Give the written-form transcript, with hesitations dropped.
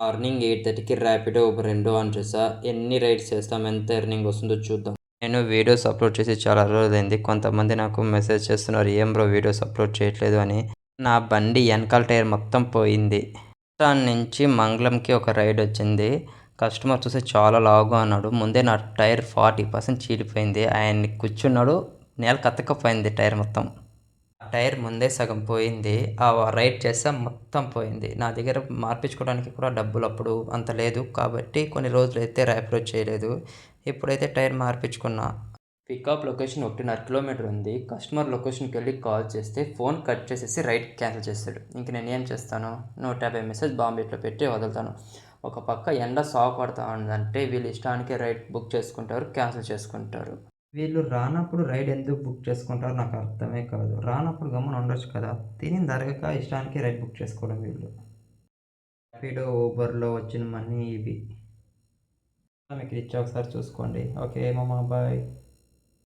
Morning 8:30కి Rapido Uber 2 on చేశా. ఎన్ని rides చేస్తాం, ఎంత ఎర్నింగ్ వస్తుందో చూద్దాం. నేను వీడియోస్ అప్లోడ్ చేసి చాలా రోజులైంది. కొంతమంది నాకు మెసేజ్ చేస్తున్నారు, ఏం బ్రో వీడియోస్ అప్లోడ్ చేయట్లేదు అని. నా బండి వెనకాల టైర్ మొత్తం పోయింది. దాని నుంచి మంగళంకి ఒక రైడ్ వచ్చింది. కస్టమర్ చూసి చాలా లావుగా ఉన్నాడు. ముందే నా టైర్ 40% చీలిపోయింది. ఆయన్ని కూర్చున్నాడు, నేలకు అతకపోయింది టైర్ మొత్తం. టైర్ ముందే సగం పోయింది. ఆ రైడ్ చేస్తే మొత్తం పోయింది. నా దగ్గర మార్పించుకోవడానికి కూడా డబ్బులు అప్పుడు అంత లేదు కాబట్టి కొన్ని రోజులైతే ర్యాపిడో చేయలేదు. ఇప్పుడైతే టైర్ మార్పించుకున్నా. పికప్ లొకేషన్ 1.5 కిలోమీటర్ ఉంది. కస్టమర్ లొకేషన్కి వెళ్ళి కాల్ చేస్తే ఫోన్ కట్ చేసేసి రైడ్ క్యాన్సిల్ చేస్తాడు. ఇంక నేను ఏం చేస్తాను, 150 మెసేజ్ బాంబేట్లో పెట్టి వదులుతాను. ఒక పక్క ఎండ సాగు పడతా ఉందంటే వీళ్ళు ఇష్టానికి రైడ్ బుక్ చేసుకుంటారు, క్యాన్సిల్ చేసుకుంటారు. వీళ్ళు రానప్పుడు రైడ్ ఎందుకు బుక్ చేసుకుంటారో నాకు అర్థమే కాదు. రానప్పుడు గమ్మున ఉండొచ్చు కదా. తినింది అరగక ఇష్టానికి రైడ్ బుక్ చేసుకోవడం వీళ్ళు. ర్యాపిడో ఊబర్లో వచ్చిన మనీ ఇవి. మీకు ఇచ్చా, ఒకసారి చూసుకోండి. ఓకే మామ, బాయ్.